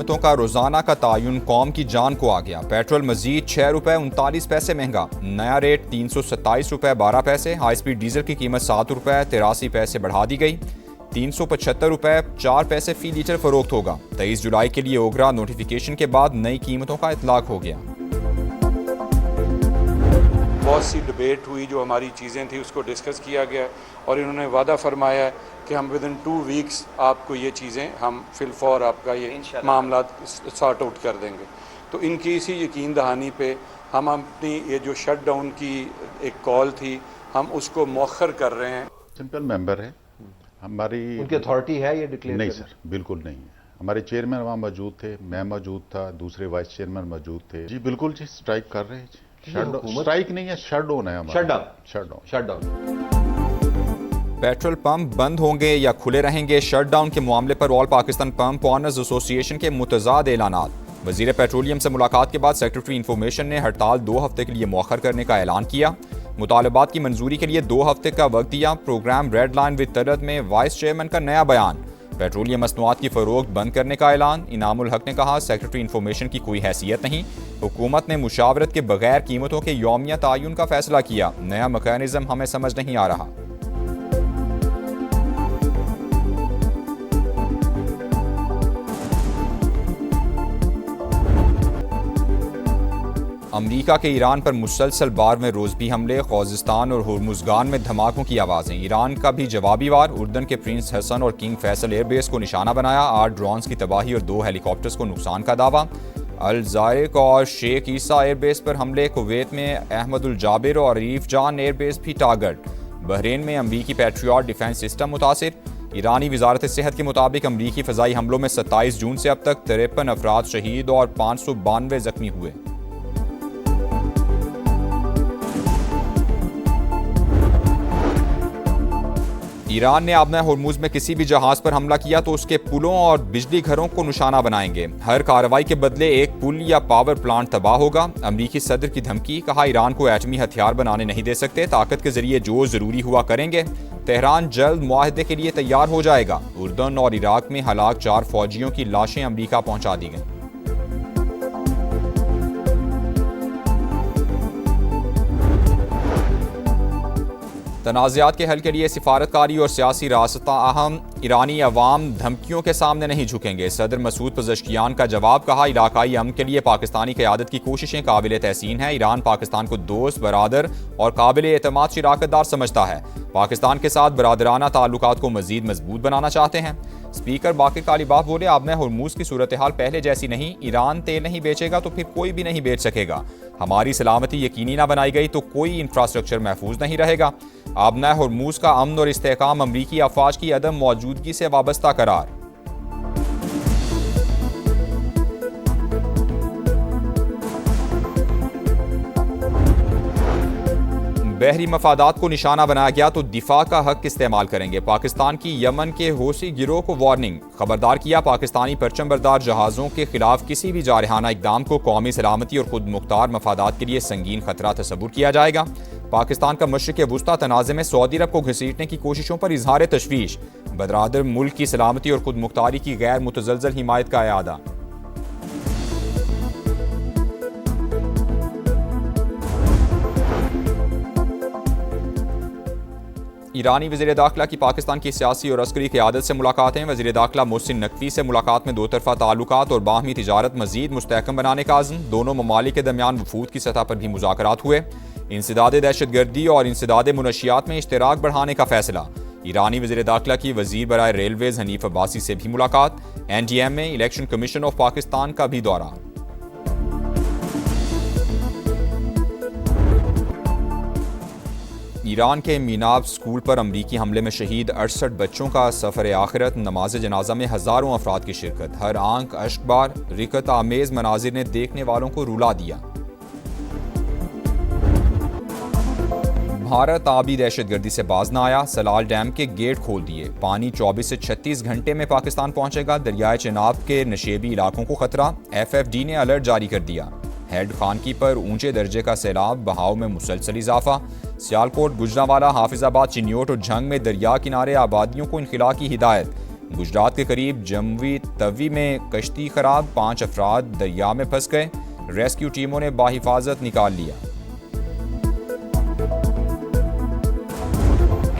कीमतों का रोजाना का तायुन कौम की जान को आ गया। पेट्रोल मजीद 6 रुपये 39 पैसे महंगा, नया रेट 327 रुपये 12 पैसे। हाई स्पीड डीजल की कीमत 7 रुपये 83 पैसे बढ़ा दी गई, 375 रुपये 4 पैसे फी लीटर फरोख्त होगा। 23 जुलाई के लिए ओगरा नोटिफिकेशन के बाद नई कीमतों का इतलाक हो गया। बहुत सी डिबेट हुई, जो हमारी चीज़ें थी उसको डिस्कस किया गया और इन्होंने वादा फरमाया है कि हम विद इन 2 वीक्स आपको ये चीज़ें हम फिलफौर आपका ये मामला सॉर्ट आउट कर देंगे। तो इनकी इसी यकीन दहानी पे हम अपनी ये जो शट डाउन की एक कॉल थी हम उसको मौखर कर रहे हैं। सिंपल मेंबर है हमारी, उनकी अथॉरिटी है ये डिक्लेयर? नहीं सर, बिल्कुल नहीं है। हमारे चेयरमैन वहाँ मौजूद थे, मैं मौजूद था, दूसरे वाइस चेयरमैन मौजूद थे। जी बिल्कुल जी, स्ट्राइक कर रहे हैं जी। स्ट्राइक नहीं है, शट डाउन है हमारा। Shut down. पेट्रोल पंप बंद होंगे या खुले रहेंगे, शट डाउन के मामले पर all Pakistan pump owners association के मुतज़ाद ऐलानात। वजीर पेट्रोलियम से मुलाकात के बाद सेक्रेटरी इंफॉर्मेशन ने हड़ताल 2 हफ्ते के लिए मौखर करने का ऐलान किया। मुतालबात की मंजूरी के लिए 2 हफ्ते का वक्त दिया। प्रोग्राम रेड लाइन विद तरद में वाइस चेयरमैन का नया बयान। पेट्रोलियम मसनूआत की फरोख्त बंद करने का ऐलान। इनामुल हक ने कहा, सेक्रेटरी इंफॉर्मेशन की कोई हैसियत नहीं, हुकूमत ने मुशावरत के बगैर कीमतों के यौमिया तायुन का फैसला किया। नया मैकेनिज्म हमें समझ नहीं आ रहा। अमरीका के ईरान पर मुसलसल बार में रोज़बी हमले, ख़ुज़िस्तान और हुर्मुज़गान में धमाकों की आवाज़ें। ईरान का भी जवाबी वार, उर्दन के प्रिंस हसन और किंग फैसल एयरबेस को निशाना बनाया। 8 ड्रोन्स की तबाही और 2 हेलीकॉप्टर्स को नुकसान का दावा। अल ज़ायक और शेख ईसा एयरबेस पर हमले। कुवैत में अहमदुल जाबिर और अरीफ जान एयरबेस भी टारगेट। बहरीन में अमरीकी पैट्रियट डिफेंस सिस्टम मुतासिर। ईरानी वजारत सेहत के मुताबिक अमरीकी फ़ज़ाई हमलों में 27 जून से अब तक 53 अफराद शहीद और 592 जख्मी हुए। ईरान ने आबना होर्मुज में किसी भी जहाज पर हमला किया तो उसके पुलों और बिजली घरों को निशाना बनाएंगे। हर कार्रवाई के बदले एक पुल या पावर प्लांट तबाह होगा। अमरीकी सदर की धमकी, कहा ईरान को एटमी हथियार बनाने नहीं दे सकते, ताकत के जरिए जो जरूरी हुआ करेंगे। तेहरान जल्द मुआहदे के लिए तैयार हो जाएगा। उर्दन और इराक में हलाक 4 फौजियों की लाशें अमरीका पहुंचा दी गईं। तनाज़ात के हल के लिए सिफारतकारी और सियासी रास्ता अहम। ईरानी अवाम धमकियों के सामने नहीं झुकेंगे। सदर मसूद पज़ेश्कियान का जवाब, कहा इलाकाई अमन के लिए पाकिस्तानी क़यादत की कोशिशें काबिल तहसीन है। ईरान पाकिस्तान को दोस्त, बरादर और काबिल एतमाद शराकतदार समझता है। पाकिस्तान के साथ बरादराना ताल्लुकात को मजीद मजबूत बनाना चाहते हैं। स्पीकर बाकिर कालिबाफ बोले, आबना होर्मुज की सूरत हाल पहले जैसी नहीं। ईरान तेल नहीं बेचेगा तो फिर कोई भी नहीं बेच सकेगा। हमारी सलामती यकीनी ना बनाई गई तो कोई इंफ्रास्ट्रक्चर महफूज नहीं रहेगा। आबना होर्मुज का अमन और इस्तेहकाम अमरीकी अफवाज की अदम मौजूदगी से वाबस्ता करार। बहरी मफादात को निशाना बनाया गया तो दिफा का हक इस्तेमाल करेंगे। पाकिस्तान की यमन के हौसी गिरोह को वार्निंग, खबरदार किया, पाकिस्तानी परचम बरदार जहाज़ों के खिलाफ किसी भी जारहाना इकदाम को कौमी सलामती और खुद मुख्तार मफादात के लिए संगीन खतरा तस्वुर किया जाएगा। पाकिस्तान का मशरिक़ वुस्ता तनाज़े में सऊदी अरब को घसीटने की कोशिशों पर इजहार तशवीश। बदरादर मुल्क की सलामती और खुद मुख्तारी की गैर मुतज़लज़ल हिमायत का इआदा। ईरानी वज़ीर दाखिला की पाकिस्तान की सियासी और अस्करी क़यादत से मुलाकातें। वज़ीर दाखिला मोहसिन नकवी से मुलाकात में 2 तरफ़ा ताल्लुकात और बाहमी तिजारत मज़ीद मुस्तहकम बनाने का अज़्म। दोनों ममालिक के दरमियान वफूद की सतह पर भी मुज़ाकरात हुए। इंसदाद दहशतगर्दी और इंसदाद मुनशियात में इश्तराक बढ़ाने का फैसला। ईरानी वज़ीर दाखिला की वज़ीर बराए रेलवेज़ हनीफ अब्बासी से भी मुलाकात। NDM में इलेक्शन कमीशन ऑफ पाकिस्तान का भी दौरा। ईरान के मीनाब स्कूल पर अमरीकी हमले में शहीद 68 बच्चों का सफ़र आखिरत। नमाज जनाजा में हज़ारों अफराद की शिरकत। हर आंख अश्कबार रिकत आमेज़ मनाजिर ने देखने वालों को रुला दिया। भारत आबी दहशतगर्दी से बाज न आया। सलाल डैम के गेट खोल दिए। पानी 24 से 36 घंटे में पाकिस्तान पहुंचेगा। दरियाए चिनाब के नशेबी इलाकों को खतरा। FFD ने अलर्ट जारी कर दिया। हेड खानकी पर ऊंचे दर्जे का सैलाब, बहाव में मुसलसल इजाफा। सियालकोट, गुजरांवाला, हाफिजाबाद, चिन्योट और झंग में दरिया किनारे आबादियों को इनखिला की हिदायत। गुजरात के करीब जम्वी तवी में कश्ती खराब, 5 अफराद दरिया में फंस गए। रेस्क्यू टीमों ने बाहिफाजत निकाल लिया।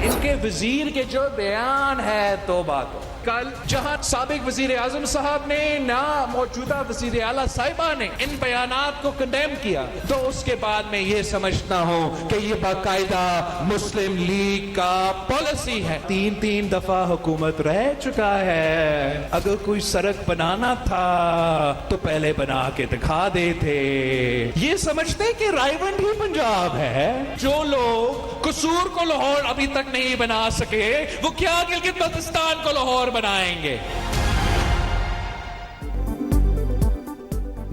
इनके वजीर के जो बयान है तौबा तो कल जहां साबिक वजीर आजम साहब ने ना मौजूदा वजीर आला साहिबा ने इन बयानात को कंडेम किया, तो उसके बाद में ये समझता हूं कि ये बाकायदा मुस्लिम लीग का पॉलिसी है। 3 दफा हुकूमत रह चुका है। अगर कोई सड़क बनाना था तो पहले बना के दिखा देते। ये समझते कि रायवंड ही पंजाब है। जो लोग कसूर को लाहौर अभी तक नहीं बना सके, वो क्या गिलगित बल्तिस्तान को लाहौर बनाएंगे?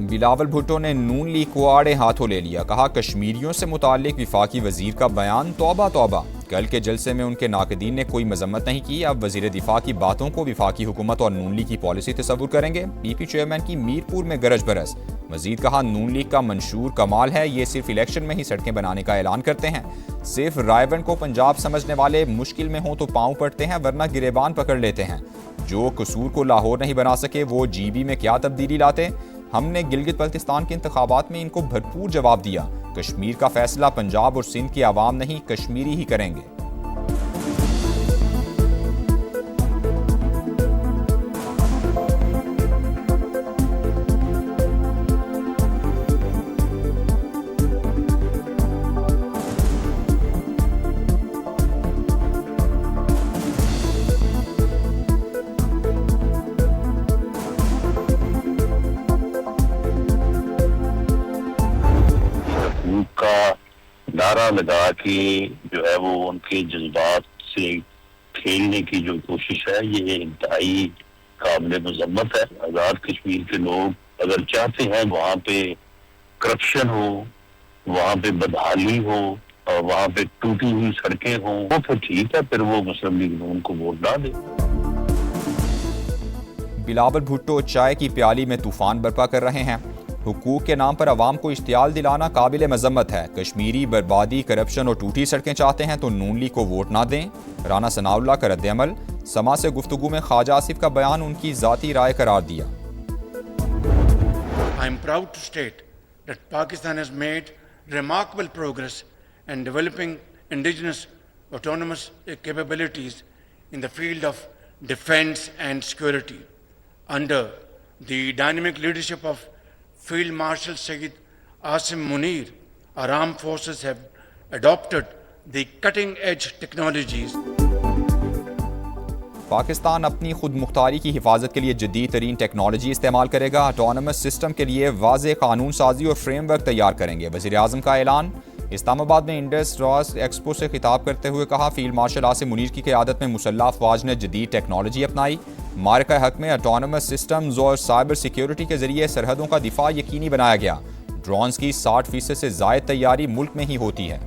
बिलावल भुट्टो ने नून लीग को आड़े हाथों ले लिया। कहा, कश्मीरियों से मुताल्लिक विफाकी वजीर का बयान तौबा तौबा। कल के जलसे में उनके नाकदीन ने कोई मजम्मत नहीं की। अब वजीर दिफा की बातों को विफाकी हुकूमत और नून लीग की पॉलिसी तस्वुर करेंगे। पीपी चेयरमैन की मीरपुर में गरज बरस। मजीद कहा, नून लीग का मंशूर कमाल है, ये सिर्फ इलेक्शन में ही सड़कें बनाने का ऐलान करते हैं। सिर्फ रायवंड को पंजाब समझने वाले मुश्किल में हो तो पांव पड़ते हैं, वरना गिरेबान पकड़ लेते हैं। जो कसूर को लाहौर नहीं बना सके, वो जीबी में क्या तब्दीली लाते? हमने गिलगित बल्तिस्तान के इंतखाबात में इनको भरपूर जवाब दिया। कश्मीर का फैसला पंजाब और सिंध की आवाम नहीं, कश्मीरी ही करेंगे। नारा लगा के जो है वो उनके जज्बात से खेलने की जो कोशिश है, ये इंतहाई काबिल मजम्मत है। आजाद कश्मीर के लोग अगर चाहते हैं वहाँ पे करप्शन हो, वहाँ पे बदहाली हो और वहाँ पे टूटी हुई सड़कें हों, वो फिर ठीक है, फिर वो मुस्लिम लीग नून को वोट ना दे। बिलावल भुट्टो चाय की प्याली में तूफान बर्पा कर रहे हैं। हुकूक के नाम पर अवाम को इश्तियाल दिलाना काबिल मजम्मत है। कश्मीरी बर्बादी, करप्शन और टूटी सड़कें चाहते हैं तो नून लीग को वोट ना दें। राना सनाउल्लाह का रद्द-ए-अमल। समा से गुफ्तगू में ख्वाजा आसिफ का बयान उनकी ज़ाती राय करार दिया। I am proud to state that Pakistan has made remarkable progress in developing indigenous autonomous capabilities in the field of defense and security. Under the dynamic leadership of Field Marshal Sayyid Asim Munir, our armed forces have adopted the cutting-edge technologies. Pakistan अपनी खुद मुख्तारी की हिफाजत के लिए जदीद तरीन technology इस्तेमाल करेगा। ऑटोनमस सिस्टम के लिए वाज़ेह कानून साजी और फ्रेमवर्क तैयार करेंगे। वज़ीर आज़म का ऐलान। इस्लामाबाद में इंडस रॉस एक्सपो से खिताब करते हुए कहा, फील्ड मार्शल आसिम मुनीर की क़यादत में मुसल्लह अफवाज ने जदीद टेक्नोलॉजी अपनाई। मार्का हक में ऑटोनमस सिस्टम्स और साइबर सिक्योरिटी के जरिए सरहदों का दिफा यकीनी बनाया गया। ड्रोन्स की 60% से ज़ायद तैयारी मुल्क में ही होती है।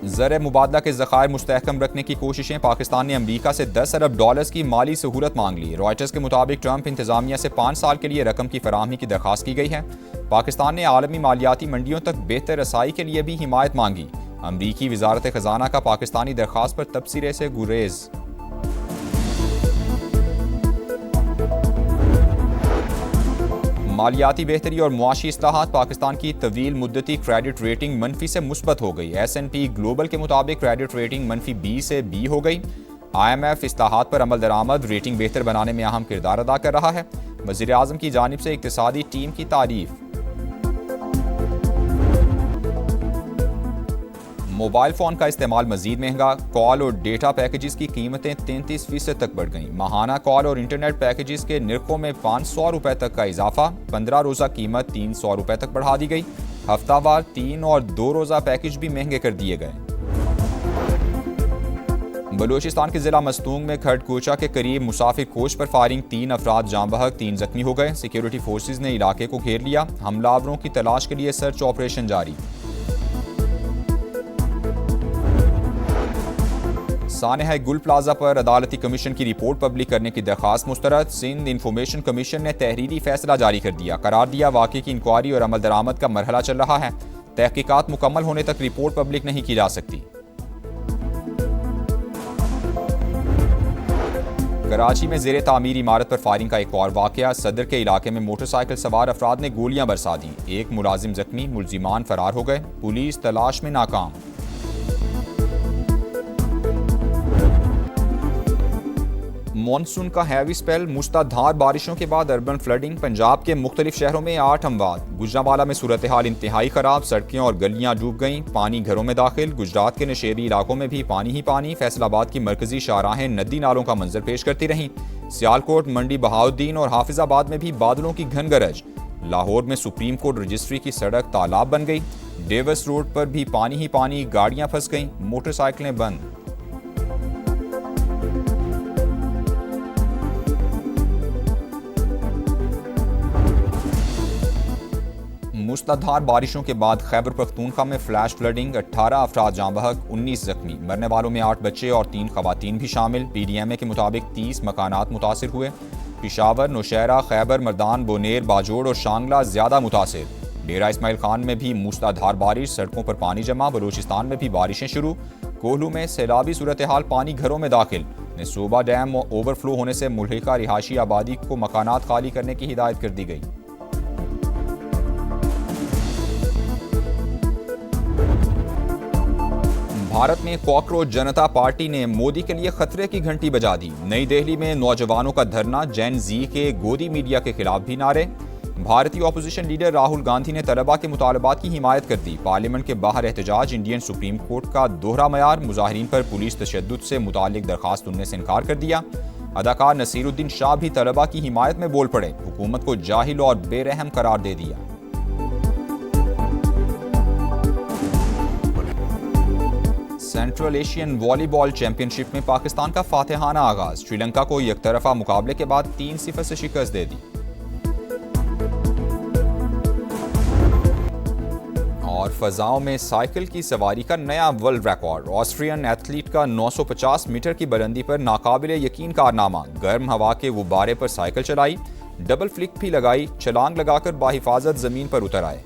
ज़र मुबादला के ज़खायर मुस्तहकम रखने की कोशिशें। पाकिस्तान ने अमरीका से $10 अरब की माली सहूलत मांग ली। रॉयटर्स के मुताबिक ट्रंप इंतजामिया से 5 साल के लिए रकम की फराहमी की दरख्वास्त की गई है। पाकिस्तान ने आलमी मालियाती मंडियों तक बेहतर रसाई के लिए भी हिमायत मांगी। अमरीकी वजारत खजाना का पाकिस्तानी दरख्वास्त पर तबसरे से गुरेज। मालियाती बेहतरी और मुआशी इस्लाहात। पाकिस्तान की तवील मुद्दती क्रेडिट रेटिंग मनफी से मुस्बत हो गई। S&P ग्लोबल के मुताबिक क्रेडिट रेटिंग मनफी B से B हो गई। IMF इस्लाहात पर अमल दरामद रेटिंग बेहतर बनाने में अहम किरदार अदा कर रहा है। वज़ीर आज़म की जानिब से इक्तिसादी टीम की तारीफ। मोबाइल फ़ोन का इस्तेमाल मजीद महंगा। कॉल और डेटा पैकेजेस की कीमतें 33% तक बढ़ गईं। माहाना कॉल और इंटरनेट पैकेजेस के निर्खों में 500 रुपये तक का इजाफा। 15 रोज़ा कीमत 300 रुपये तक बढ़ा दी गई। हफ्तावार 3 और 2 रोज़ा पैकेज भी महंगे कर दिए गए। बलूचिस्तान के जिला मस्तूंग में खड़कोचा के करीब मुसाफिर कोच पर फायरिंग। 3 अफराद जाँ बहक, 3 जख्मी हो गए। सिक्योरिटी फोर्सेज ने इलाके को घेर लिया। हमलावरों की तलाश के लिए सर्च ऑपरेशन जारी। सानेहा गुल प्लाजा पर अदालती कमीशन की रिपोर्ट पब्लिक करने की दरख्वास्त मुस्तरद। सिंध इंफॉर्मेशन कमीशन ने तहरीरी फैसला जारी कर दिया। करार दिया, वाक़े की इंक्वायरी और अमल दरामद का मरहला चल रहा है। तहकीकात मुकम्मल होने तक रिपोर्ट पब्लिक नहीं की जा सकती। कराची में ज़ेरे तामीर इमारत पर फायरिंग का एक और वाकया। सदर के इलाके में मोटरसाइकिल सवार अफराद ने गोलियां बरसा दी। एक मुलाजिम जख्मी, मुलजिमान फरार हो गए। पुलिस तलाश में नाकाम। मॉनसून का हैवी स्पेल, मूसलाधार बारिशों के बाद अर्बन फ्लडिंग। पंजाब के मुख्तलिफ शहरों में 8 अमवात। गुजरांवाला में सूरत हाल इंतहाई खराब, सड़कें और गलियां डूब गईं, पानी घरों में दाखिल। गुजरात के नशेबी इलाकों में भी पानी ही पानी। फैसलाबाद की मरकजी शाहराहें नदी नालों का मंजर पेश करती रहीं। सियालकोट, मंडी बहाउद्दीन और हाफिजाबाद में भी बादलों की घन गरज। लाहौर में सुप्रीम कोर्ट रजिस्ट्री की सड़क तालाब बन गई। डेविस रोड पर भी पानी ही पानी, गाड़ियां फंस गईं, मोटरसाइकिलें बंद। मूसलाधार बारिशों के बाद खैबर पख्तूनख्वा में फ्लैश फ्लडिंग। 18 अफराद जाँ बहक, 19 जख्मी। मरने वालों में 8 बच्चे और 3 खवातीन भी शामिल। PDMA के मुताबिक 30 मकानात मुतासिर हुए। पिशावर, नौशहरा, खैबर, मर्दान, बोनेर, बाजोड़ और शांगला ज्यादा मुतासिर। डेरा इस्माइल खान में भी मूसलाधार बारिश, सड़कों पर पानी जमा। बलूचिस्तान में भी बारिशें शुरू। कोहलू में सैलाबी सूरत हाल, पानी घरों में दाखिल। नसूबा डैम ओवरफ्लो होने से मुल्हिका रिहायशी आबादी को मकानात खाली करने की हिदायत कर दी गई। भारत में कॉकरोच जनता पार्टी ने मोदी के लिए खतरे की घंटी बजा दी। नई दिल्ली में नौजवानों का धरना, जेन जी के गोदी मीडिया के खिलाफ भी नारे। भारतीय अपोजिशन लीडर राहुल गांधी ने तलबा के मुतालबात की हिमायत कर दी। पार्लियामेंट के बाहर एहतजाज। इंडियन सुप्रीम कोर्ट का दोहरा मयार। मुजाहिरीन पर पुलिस तशद्दुद से मुतालिक दरखास्त सुनने से इनकार कर दिया। अदाकार नसीरुद्दीन शाह भी तलबा की हिमायत में बोल पड़े। हुकूमत को जाहिल और बेरहम करार दे दिया। सेंट्रल एशियन वॉलीबॉल चैंपियनशिप में पाकिस्तान का फातेहाना आगाज। श्रीलंका को एकतरफा मुकाबले के बाद 3-0 से शिकस्त दे दी। और फजाओं में साइकिल की सवारी का नया वर्ल्ड रिकॉर्ड। ऑस्ट्रियन एथलीट का 950 मीटर की बुलंदी पर नाकाबिले यकीन कारनामा। गर्म हवा के गुब्बारे पर साइकिल चलाई, डबल फ्लिक भी लगाई, छलांग लगाकर बाहिफाजत जमीन पर उतर आए।